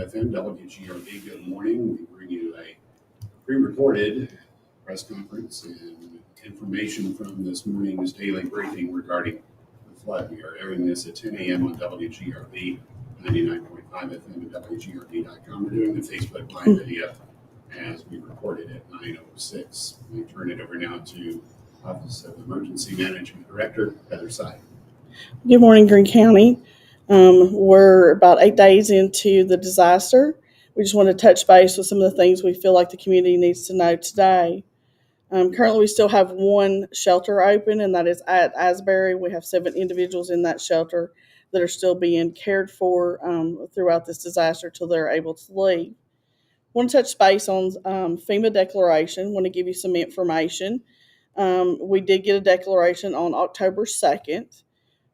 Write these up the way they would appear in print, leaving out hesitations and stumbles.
FM, WGRB. Good morning. We bring you a pre-recorded press conference and information from this morning's daily briefing regarding the flood. We are airing this at 10 a.m. on WGRB, 99.5 FM and WGRB.com. We're doing the Facebook Live video as we recorded at 9:06. We turn it over now to Office of Emergency Management Director Heather Sy. Good morning, Greene County. We're about 8 days into the disaster. We just want to touch base with some of the things we feel like the community needs to know today. Currently, we still have one shelter open, and that is at Asbury. We have 7 individuals in that shelter that are still being cared for throughout this disaster till they're able to leave. I want to touch base on FEMA declaration. I want to give you some information. We did get a declaration on October 2nd.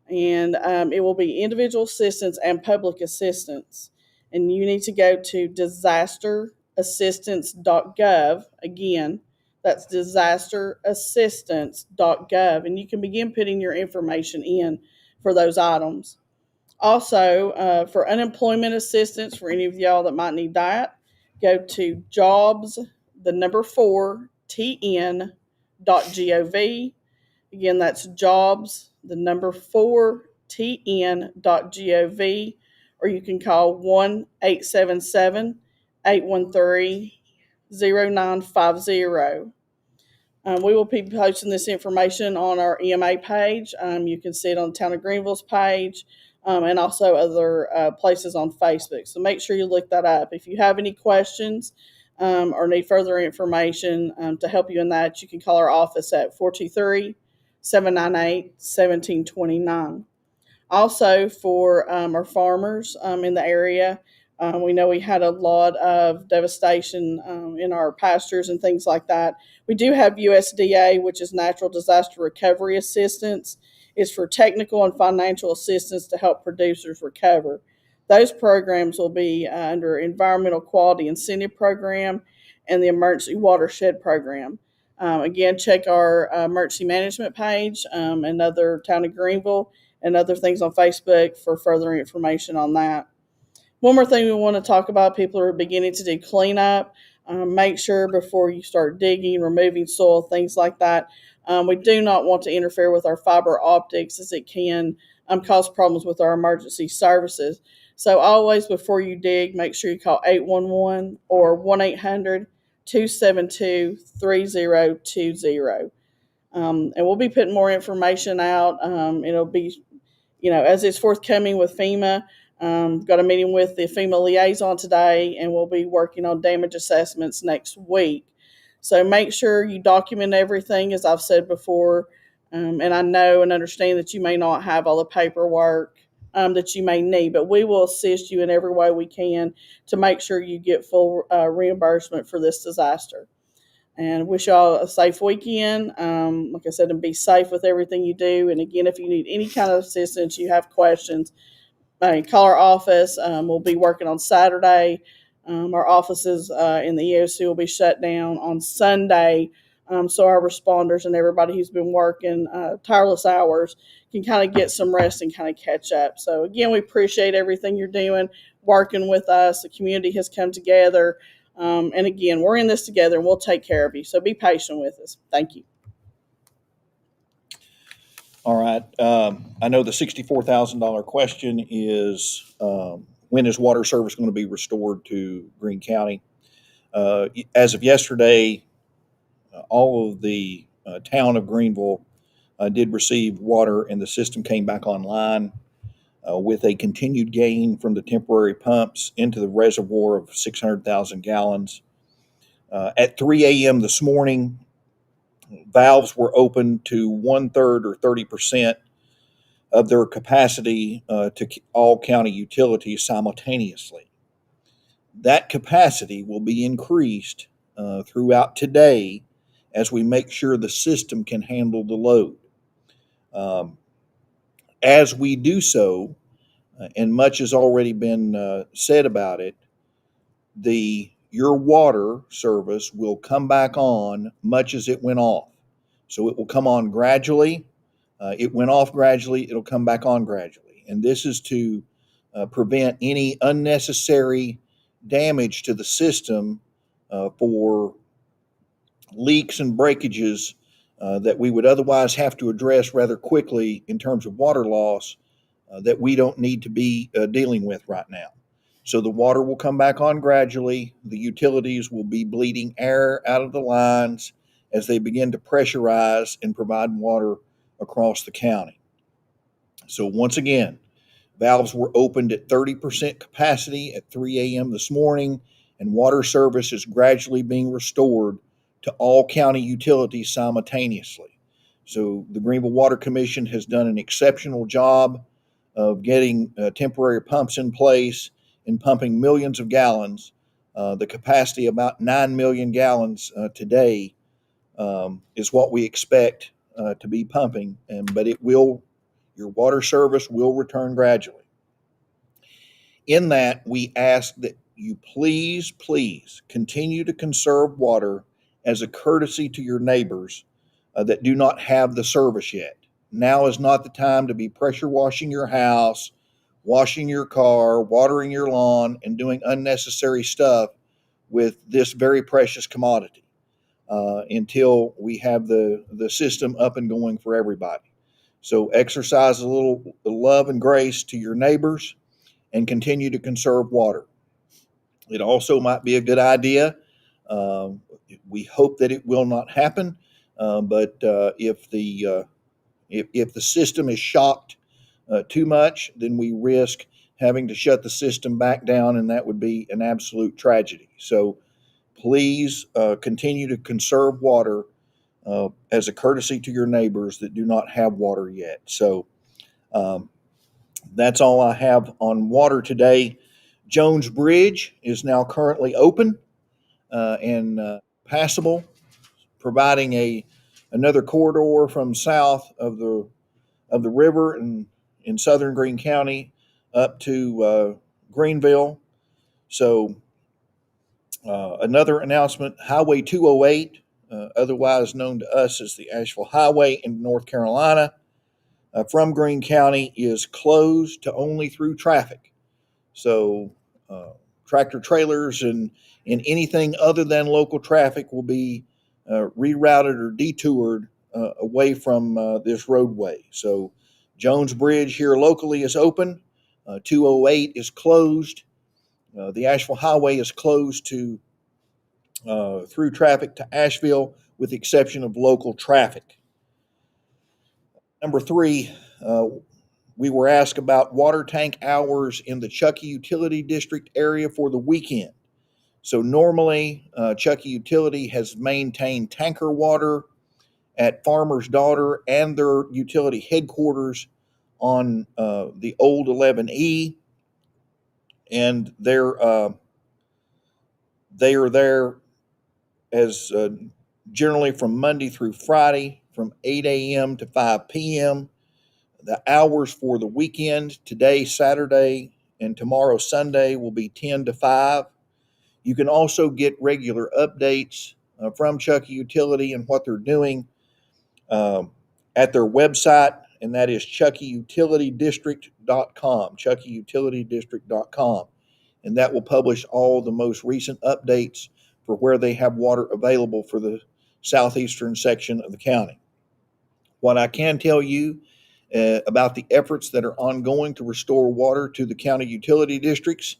And it will be individual assistance and public assistance. And you need to go to disasterassistance.gov. Again, that's disasterassistance.gov. And you can begin putting your information in for those items. Also, for unemployment assistance, for any of y'all that might need that, go to jobs4tn.gov. Again, that's jobs4tn.gov, or you can call 1-877-813-0950. We will be posting this information on our EMA page. You can see it on Town of Greenville's page and also other places on Facebook. So make sure you look that up. If you have any questions or need further information to help you in that, you can call our office at 423-798-1729. Also, for our farmers in the area, we know we had a lot of devastation in our pastures and things like that. We do have USDA, which is Natural Disaster Recovery Assistance. It's for technical and financial assistance to help producers recover. Those programs will be under Environmental Quality Incentive Program and the Emergency Watershed Program. Again, check our emergency management page and other Town of Greenville and other things on Facebook for further information on that. One more thing we want to talk about, people are beginning to do cleanup. Make sure before you start digging, removing soil, things like that. We do not want to interfere with our fiber optics as it can cause problems with our emergency services. So always before you dig, make sure you call 811 or 1-800-272-3020. And we'll be putting more information out. It'll be, as it's forthcoming with FEMA. Got a meeting with the FEMA liaison today, and we'll be working on damage assessments next week. So make sure you document everything, as I've said before. And I know and understand that you may not have all the paperwork that you may need, but we will assist you in every way we can to make sure you get full reimbursement for this disaster. And wish y'all a safe weekend. Like I said, and be safe with everything you do. And again, if you need any kind of assistance, you have questions, call our office. We'll be working on Saturday. Our offices in the EOC will be shut down on Sunday. So our responders and everybody who's been working tireless hours can kind of get some rest and kind of catch up. So again, we appreciate everything you're doing, working with us. The community has come together. And again, we're in this together and we'll take care of you. So be patient with us. Thank you. All right. I know the $64,000 question is when is water service going to be restored to Greene County? As of yesterday, all of the town of Greenville did receive water, and the system came back online with a continued gain from the temporary pumps into the reservoir of 600,000 gallons. At 3 a.m. this morning, valves were open to 1/3 or 30% of their capacity to all county utilities simultaneously. That capacity will be increased throughout today as we make sure the system can handle the load. As we do so, and much has already been said about it, your water service will come back on much as it went off. So it will come on gradually. It went off gradually. It'll come back on gradually. And this is to prevent any unnecessary damage to the system for leaks and breakages that we would otherwise have to address rather quickly in terms of water loss that we don't need to be dealing with right now. So the water will come back on gradually. The utilities will be bleeding air out of the lines as they begin to pressurize and provide water across the county. So once again, valves were opened at 30% capacity at 3 a.m. this morning, and water service is gradually being restored to all county utilities simultaneously. So the Greenville Water Commission has done an exceptional job of getting temporary pumps in place and pumping millions of gallons. The capacity, about 9 million gallons today, is what we expect to be pumping, but your water service will return gradually. In that, we ask that you please continue to conserve water as a courtesy to your neighbors that do not have the service yet. Now is not the time to be pressure washing your house, washing your car, watering your lawn, and doing unnecessary stuff with this very precious commodity until we have the system up and going for everybody. So exercise a little love and grace to your neighbors and continue to conserve water. It also might be a good idea. We hope that it will not happen, but if the system is shocked too much, then we risk having to shut the system back down, and that would be an absolute tragedy. So please continue to conserve water as a courtesy to your neighbors that do not have water yet. So that's all I have on water today. Jones Bridge is now currently open and passable, providing another corridor from south of the river in southern Greene County up to Greenville. So another announcement: Highway 208, otherwise known to us as the Asheville Highway in North Carolina, from Greene County is closed to only through traffic. So tractor trailers and anything other than local traffic will be rerouted or detoured away from this roadway. So Jones Bridge here locally is open. 208 is closed. The Asheville Highway is closed to through traffic to Asheville with the exception of local traffic. Number 3, we were asked about water tank hours in the Chuckey Utility District area for the weekend. So normally, Chuckey Utility has maintained tanker water at Farmer's Daughter and their utility headquarters on the old 11E, and they are there as generally from Monday through Friday from 8 a.m. to 5 p.m. The hours for the weekend, today, Saturday, and tomorrow, Sunday, will be 10 to 5. You can also get regular updates from Chuckey Utility and what they're doing at their website, and that is chuckeyutilitydistrict.com, chuckeyutilitydistrict.com. And that will publish all the most recent updates for where they have water available for the southeastern section of the county. What I can tell you about the efforts that are ongoing to restore water to the county utility districts.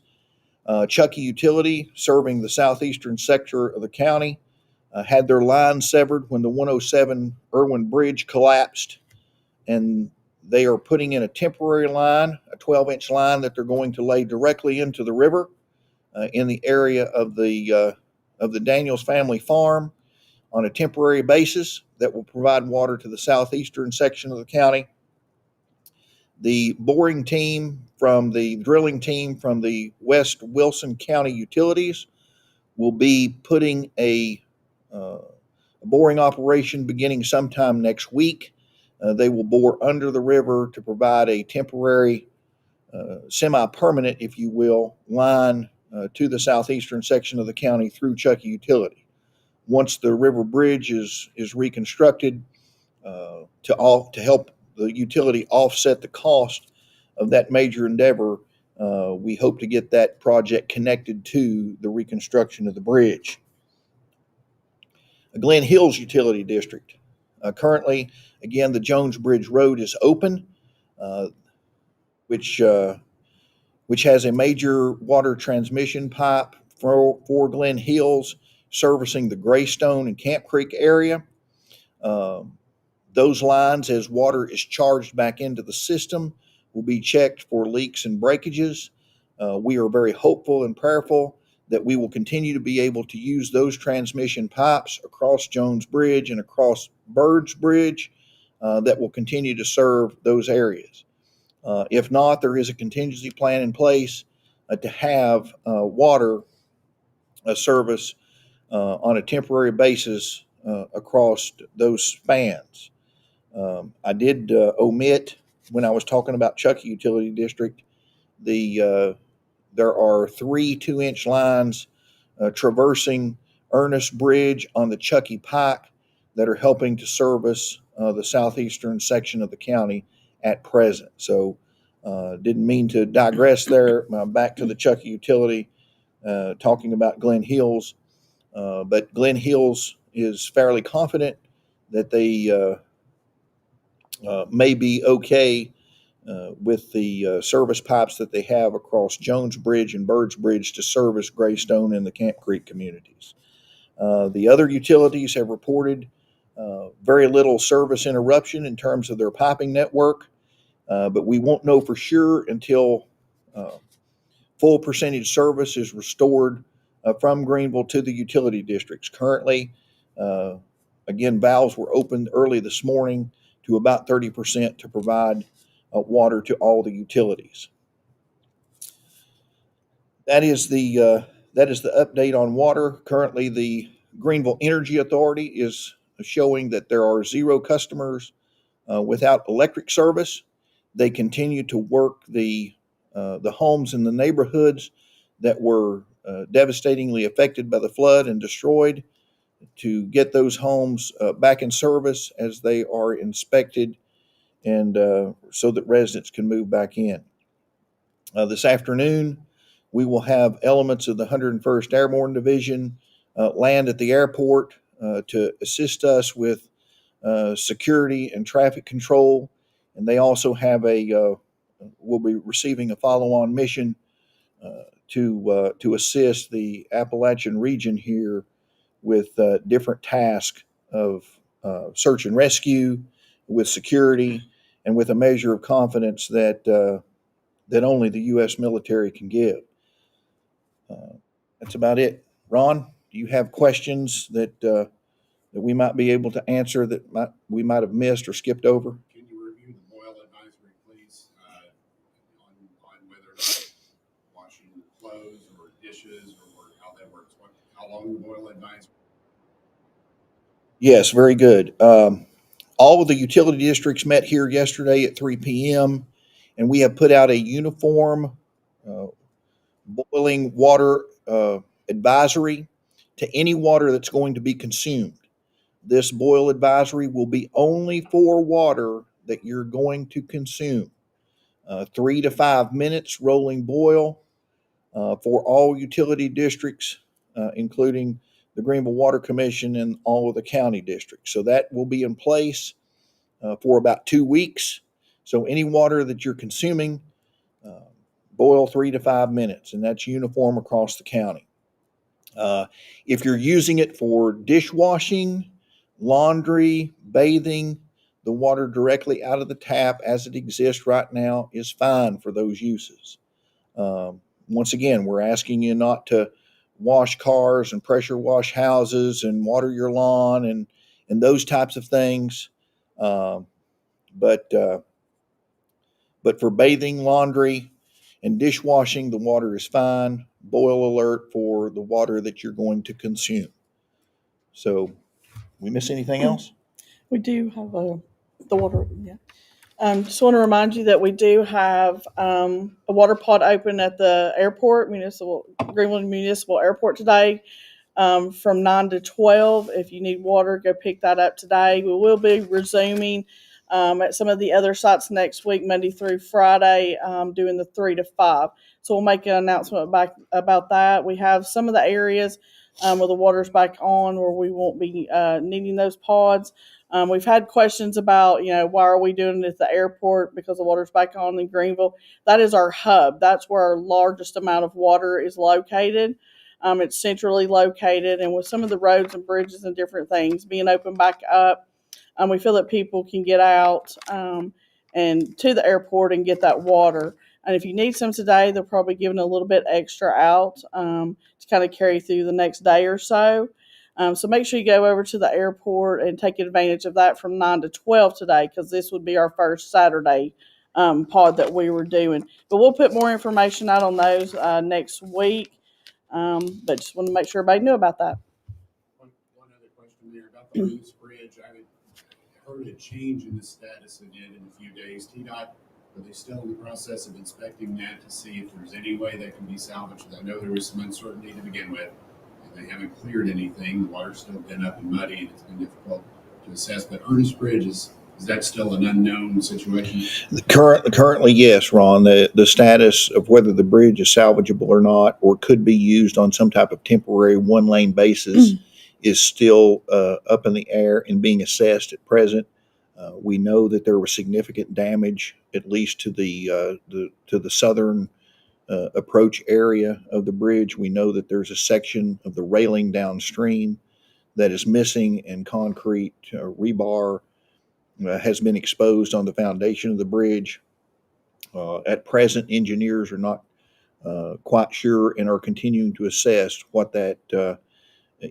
Chuckey Utility, serving the southeastern sector of the county, had their line severed when the 107 Irwin Bridge collapsed, and they are putting in a temporary line, a 12-inch line that they're going to lay directly into the river in the area of the Daniels family farm on a temporary basis that will provide water to the southeastern section of the county. The drilling team from the West Wilson County Utilities will be putting a boring operation beginning sometime next week. They will bore under the river to provide a temporary, semi-permanent, if you will, line to the southeastern section of the county through Chuckey Utility. Once the river bridge is reconstructed to help the utility offset the cost of that major endeavor, we hope to get that project connected to the reconstruction of the bridge. Glen Hills Utility District. Currently, again, the Jones Bridge Road is open, uh, which has a major water transmission pipe for Glen Hills, servicing the Greystone and Camp Creek area. Uh, those lines, as water is charged back into the system, will be checked for leaks and breakages. We are very hopeful and prayerful that we will continue to be able to use those transmission pipes across Jones Bridge and across Bird's Bridge that will continue to serve those areas. If not, there is a contingency plan in place to have water service on a temporary basis across those spans. I did omit when I was talking about Chuckey Utility District. There are 3 2-inch lines traversing Ernest Bridge on the Chuckey Pike that are helping to service the southeastern section of the county at present. So, didn't mean to digress there. Back to the Chuckey Utility, talking about Glen Hills. But Glen Hills is fairly confident that they may be okay with the service pipes that they have across Jones Bridge and Bird's Bridge to service Greystone and the Camp Creek communities. The other utilities have reported very little service interruption in terms of their piping network, but we won't know for sure until full percentage service is restored from Greenville to the utility districts. Currently, again, valves were opened early this morning to about 30% to provide water to all the utilities. That is the update on water. Currently, the Greenville Energy Authority is showing that there are 0 customers without electric service. They continue to work the homes in the neighborhoods that were devastatingly affected by the flood and destroyed, to get those homes back in service as they are inspected, and so that residents can move back in. This afternoon, we will have elements of the 101st Airborne Division land at the airport to assist us with security and traffic control. And they also have will be receiving a follow-on mission to assist the Appalachian region here with different tasks of search and rescue, with security, and with a measure of confidence that only the U.S. military can give. That's about it. Ron, do you have questions that we might be able to answer that we might have missed or skipped over? Can you review the boil advisory, please, on whether or not washing clothes or dishes or how that works? How long the boil advisory? Yes, very good. All of the utility districts met here yesterday at 3 p.m., and we have put out a uniform boiling water advisory to any water that's going to be consumed. This boil advisory will be only for water that you're going to consume. 3 to 5 minutes rolling boil for all utility districts, including the Greenville Water Commission and all of the county districts. So that will be in place for about 2 weeks. So any water that you're consuming, boil 3 to 5 minutes, and that's uniform across the county. If you're using it for dishwashing, laundry, bathing, the water directly out of the tap as it exists right now is fine for those uses. Once again, we're asking you not to wash cars and pressure wash houses and water your lawn and those types of things. But for bathing, laundry, and dishwashing, the water is fine. Boil alert for the water that you're going to consume. So, we miss anything else? We do have the water. Yeah. Just want to remind you that we do have a water pot open at the airport, Greenville Municipal Airport today, from 9 to 12. If you need water, go pick that up today. We will be resuming at some of the other sites next week, Monday through Friday, doing the 3 to 5. So we'll make an announcement back about that. We have some of the areas where the water's back on, where we won't be needing those pods. We've had questions about, why are we doing it at the airport because the water's back on in Greenville. That is our hub. That's where our largest amount of water is located. It's centrally located, and with some of the roads and bridges and different things being open back up, we feel that people can get out and to the airport and get that water. And if you need some today, they're probably giving a little bit extra out to kind of carry through the next day or so. So make sure you go over to the airport and take advantage of that from 9 to 12 today, because this would be our first Saturday pod that we were doing. But we'll put more information out on those next week. But just want to make sure everybody knew about that. One other question there about the Ernest Bridge. I haven't heard a change in the status of it in a few days. TDOT, are they still in the process of inspecting that to see if there's any way that can be salvaged? I know there was some uncertainty to begin with, and they haven't cleared anything. The water's still been up and muddy, and it's been difficult to assess. But Ernest Bridge, is that still an unknown situation? Currently, yes, Ron. The status of whether the bridge is salvageable or not, or could be used on some type of temporary one-lane basis, is still up in the air and being assessed at present. We know that there was significant damage, at least to the southern approach area of the bridge. We know that there's a section of the railing downstream that is missing, and concrete rebar has been exposed on the foundation of the bridge. At present, engineers are not quite sure and are continuing to assess what that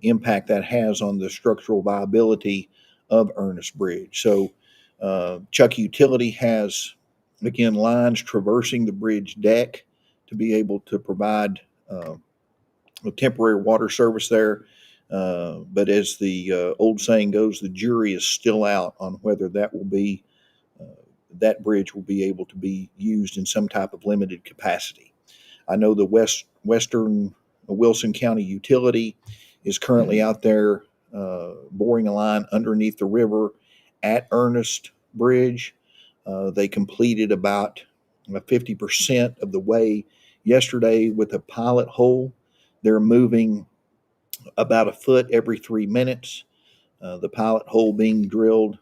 impact that has on the structural viability of Ernest Bridge. So Chuck Utility has, again, lines traversing the bridge deck to be able to provide a temporary water service there. But as the old saying goes, the jury is still out on whether that bridge will be able to be used in some type of limited capacity. I know the Western Wilson County Utility is currently out there boring a line underneath the river at Ernest Bridge. They completed about 50% of the way yesterday with a pilot hole. They're moving about a foot every 3 minutes. The pilot hole being drilled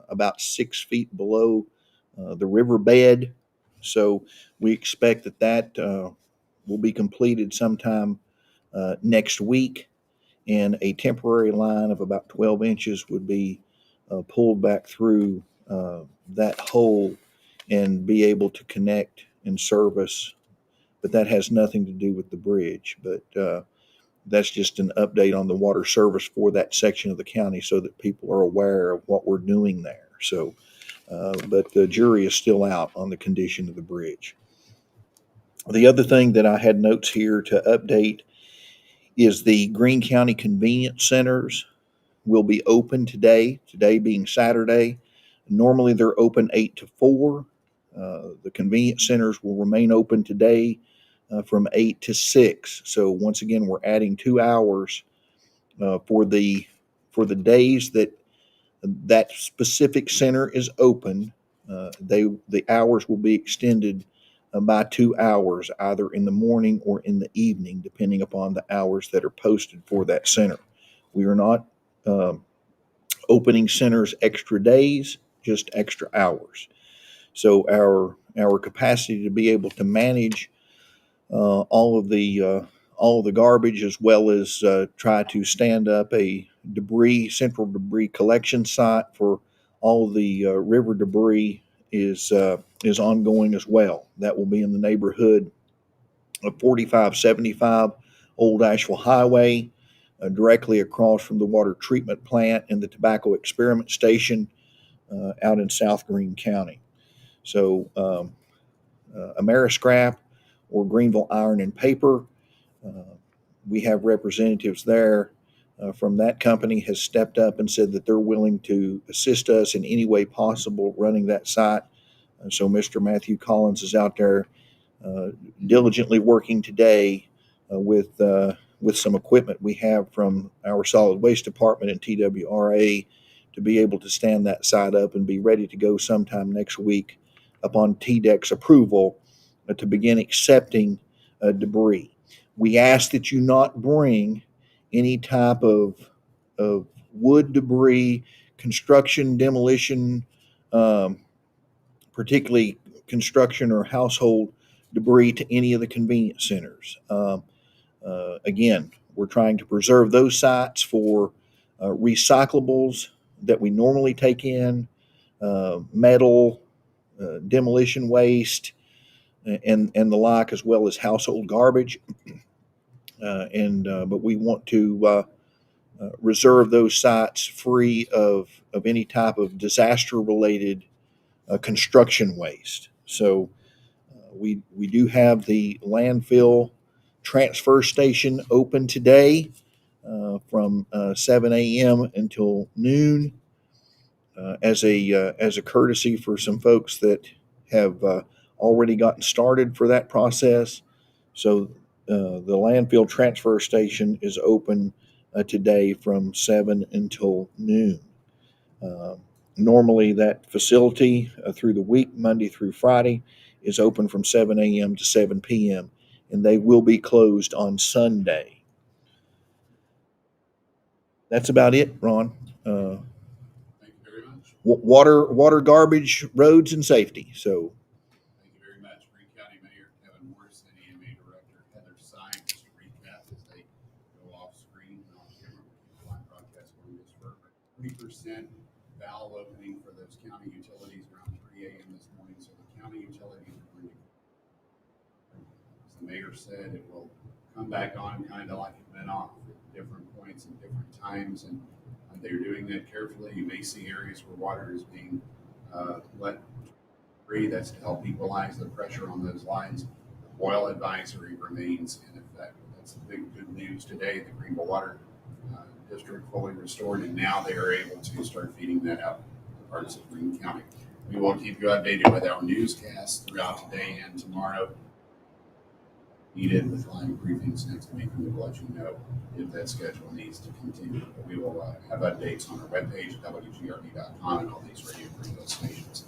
about 6 feet below the riverbed. So we expect that will be completed sometime next week, and a temporary line of about 12 inches would be pulled back through that hole and be able to connect and service. But that has nothing to do with the bridge. But that's just an update on the water service for that section of the county, so that people are aware of what we're doing there. So, but the jury is still out on the condition of the bridge. The other thing that I had notes here to update is the Greene County Convenience Centers will be open today being Saturday. Normally they're open 8 to 4. The convenience centers will remain open today from 8 to 6. So once again, we're adding 2 hours for the days that specific center is open. The hours will be extended by 2 hours, either in the morning or in the evening, depending upon the hours that are posted for that center. We are not opening centers extra days, just extra hours. So our capacity to be able to manage all of the garbage, as well as try to stand up a central debris collection site for all the river debris, is ongoing as well. That will be in the neighborhood of 4575 Old Asheville Highway, directly across from the water treatment plant and the tobacco experiment station out in South Greene County. So Ameriscrap or Greenville Iron and Paper, we have representatives there from that company, has stepped up and said that they're willing to assist us in any way possible running that site. So Mr. Matthew Collins is out there diligently working today with some equipment we have from our solid waste department and TWRA to be able to stand that site up and be ready to go sometime next week upon TDEC's approval to begin accepting debris. We ask that you not bring any type of wood debris, construction, demolition, um, particularly construction or household debris to any of the convenience centers. Again, we're trying to preserve those sites for recyclables that we normally take in, metal, demolition waste, and the like, as well as household garbage. But we want to reserve those sites free of any type of disaster related construction waste. So we do have the landfill transfer station open today from 7 a.m. until noon as a courtesy for some folks that have already gotten started for that process. So the landfill transfer station is open today from 7 until noon. Uh, Normally, that facility through the week, Monday through Friday, is open from 7 a.m. to 7 p.m., and they will be closed on Sunday. That's about it, Ron. Thank you very much. Water, garbage, roads, and safety. So, Thank you very much. Greene County Mayor Kevin Morrison, EMA Director Heather Syme, just to recap as they go off screen and off camera. Live broadcast going this for 30% valve opening for those county utilities around 3 a.m. this morning. So the county utilities are going to, as the mayor said, it will come back on kind of like it went off at different points and different times. And they're doing that carefully. You may see areas where water is being let free. That's to help equalize the pressure on those lines. The boil advisory remains in effect. That's the big good news today. The Greenville Water District fully restored, and now they are able to start feeding that out to parts of Greene County. We will keep you updated with our newscasts throughout today and tomorrow. Needed with live briefings next week, we will let you know if that schedule needs to continue. But we will have updates on our webpage at wgrb.com and all these radio Greenville stations.